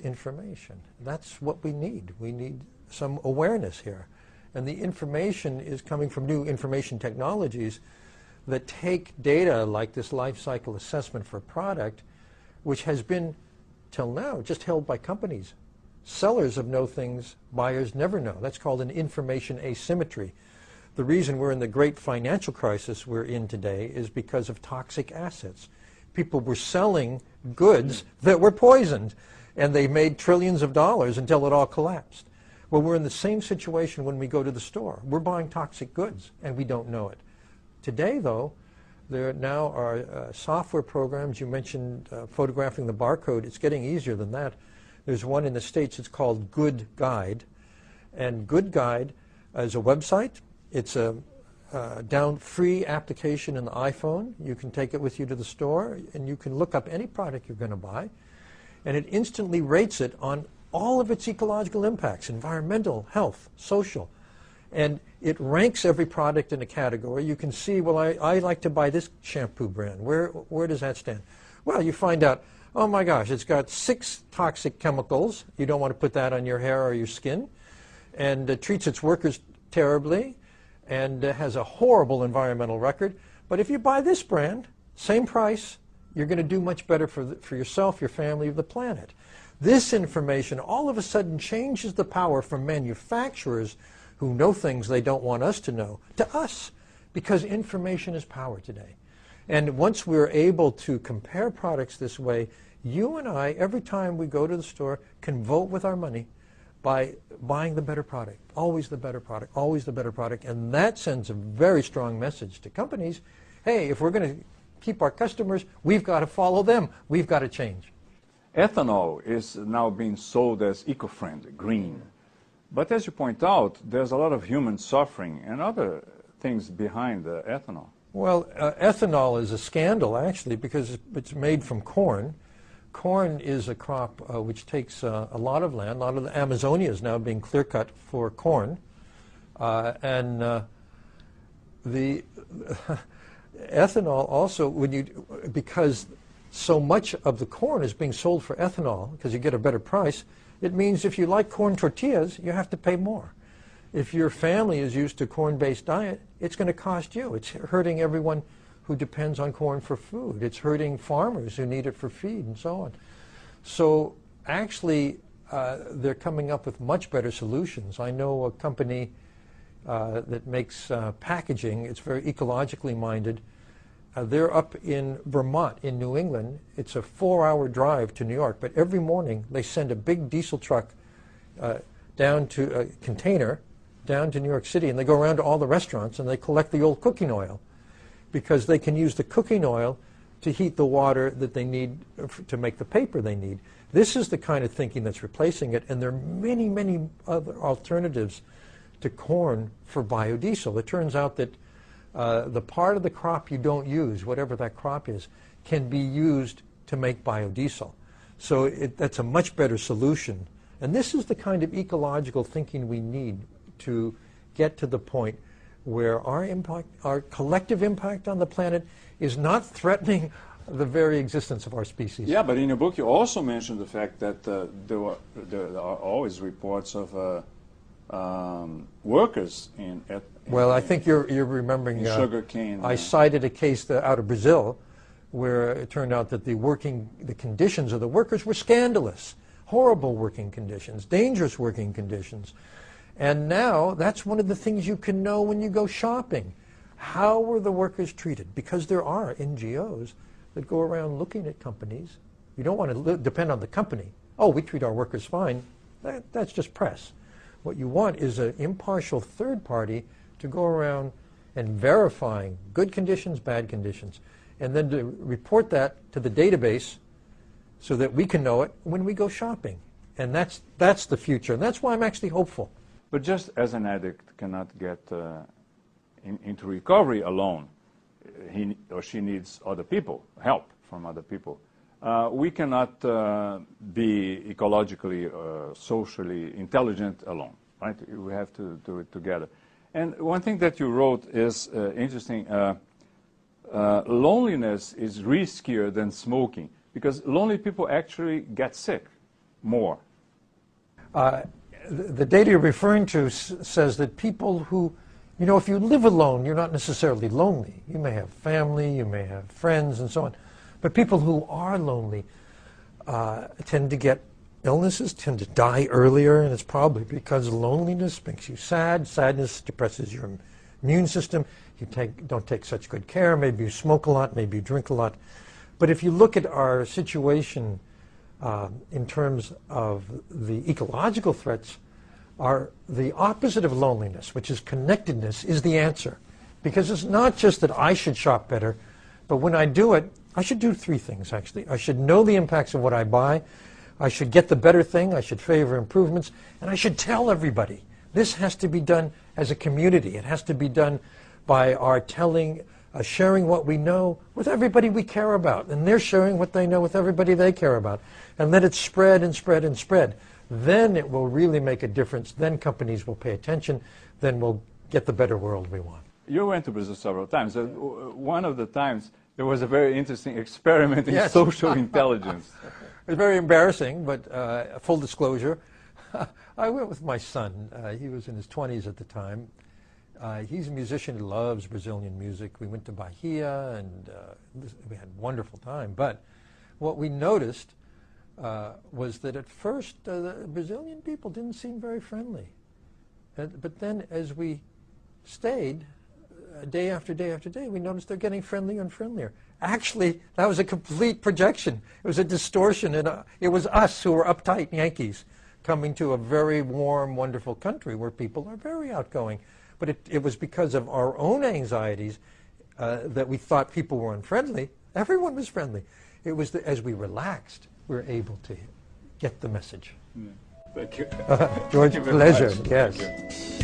information. That's what we need. We need some awareness here. And the information is coming from new information technologies that take data like this life cycle assessment for a product, which has been, till now, just held by companies. Sellers know things buyers never know. That's called an information asymmetry. The reason we're in the great financial crisis we're in today is because of toxic assets. People were selling goods that were poisoned, and they made trillions of dollars until it all collapsed. Well, we're in the same situation when we go to the store. We're buying toxic goods, and we don't know it. Today, though, there now are software programs. You mentioned photographing the barcode. It's getting easier than that. There's one in the States. It's called Good Guide. And Good Guide is a website. It's a free application in the iPhone. You can take it with you to the store, and you can look up any product you're going to buy. And it instantly rates it on all of its ecological impacts, environmental, health, social. And it ranks every product in a category. You can see, well, I like to buy this shampoo brand. Where does that stand? Well, you find out, oh my gosh, it's got 6 toxic chemicals. You don't want to put that on your hair or your skin. And treats its workers terribly, and has a horrible environmental record. But if you buy this brand, same price, you're going to do much better for yourself, your family, the planet. This information all of a sudden changes the power from manufacturers who know things they don't want us to know, to us, because information is power today. And once we're able to compare products this way, you and I, every time we go to the store, can vote with our money by buying the better product, always the better product, always the better product. And that sends a very strong message to companies. Hey, if we're going to keep our customers, we've got to follow them. We've got to change. Ethanol is now being sold as eco-friendly, green. But as you point out, there's a lot of human suffering and other things behind the ethanol. Well, ethanol is a scandal, actually, because it's made from corn. Corn is a crop which takes a lot of land. A lot of the Amazonia is now being clear-cut for corn. The ethanol also, because so much of the corn is being sold for ethanol, because you get a better price, it means if you like corn tortillas, you have to pay more. If your family is used to corn-based diet, it's going to cost you. It's hurting everyone who depends on corn for food. It's hurting farmers who need it for feed and so on. So actually, they're coming up with much better solutions. I know a company that makes packaging. It's very ecologically minded. They're up in Vermont, in New England. It's a 4-hour drive to New York, but every morning they send a big diesel truck down to a container down to New York City, and they go around to all the restaurants and they collect the old cooking oil, because they can use the cooking oil to heat the water that they need to make the paper they need. This is the kind of thinking that's replacing it, and there are many, many other alternatives to corn for biodiesel. It turns out that the part of the crop you don't use, whatever that crop is, can be used to make biodiesel. So that's a much better solution. And this is the kind of ecological thinking we need to get to the point where our collective impact on the planet is not threatening the very existence of our species. Yeah, but in your book you also mentioned the fact that there are always reports of workers in well, I think you're remembering sugarcane. I cited a case out of Brazil where it turned out that the conditions of the workers were scandalous, horrible working conditions, dangerous working conditions. And now that's one of the things you can know when you go shopping. How were the workers treated? Because there are NGOs that go around looking at companies. You don't want to depend on the company. Oh, we treat our workers fine. That's just press. What you want is an impartial third party to go around and verifying good conditions, bad conditions, and then to report that to the database so that we can know it when we go shopping. And that's the future. And that's why I'm actually hopeful. But just as an addict cannot get into recovery alone, he or she needs other people, help from other people. We cannot be ecologically or socially intelligent alone, right? We have to do it together. And one thing that you wrote is interesting. Loneliness is riskier than smoking, because lonely people actually get sick. more? The data you're referring to says that people who, you know, if you live alone, you're not necessarily lonely. You may have family, you may have friends, and so on. But people who are lonely tend to get illnesses, tend to die earlier, and it's probably because loneliness makes you sad. Sadness depresses your immune system. You don't take such good care. Maybe you smoke a lot, maybe you drink a lot. But if you look at our situation in terms of the ecological threats, the opposite of loneliness, which is connectedness, is the answer. Because it's not just that I should shop better, but when I do it, I should do three things, actually. I should know the impacts of what I buy. I should get the better thing. I should favor improvements. And I should tell everybody. This has to be done as a community. It has to be done by our telling, sharing what we know with everybody we care about. And they're sharing what they know with everybody they care about. And let it spread and spread and spread. Then it will really make a difference. Then companies will pay attention. Then we'll get the better world we want. You went to Brazil several times. One of the times, there was a very interesting experiment in Yes. social intelligence. It was very embarrassing, but full disclosure, I went with my son. He was in his 20s at the time. He's a musician who loves Brazilian music. We went to Bahia, and we had a wonderful time. But what we noticed was that at first, the Brazilian people didn't seem very friendly. But then as we stayed, day after day after day, we noticed they're getting friendlier and friendlier. Actually, that was a complete projection. It was a distortion, and it was us who were uptight Yankees coming to a very warm, wonderful country where people are very outgoing. But it was because of our own anxieties that we thought people were unfriendly. Everyone was friendly. It was as we relaxed, we were able to get the message. Thank you. George, Thank you very pleasure. much. Yes. Thank you.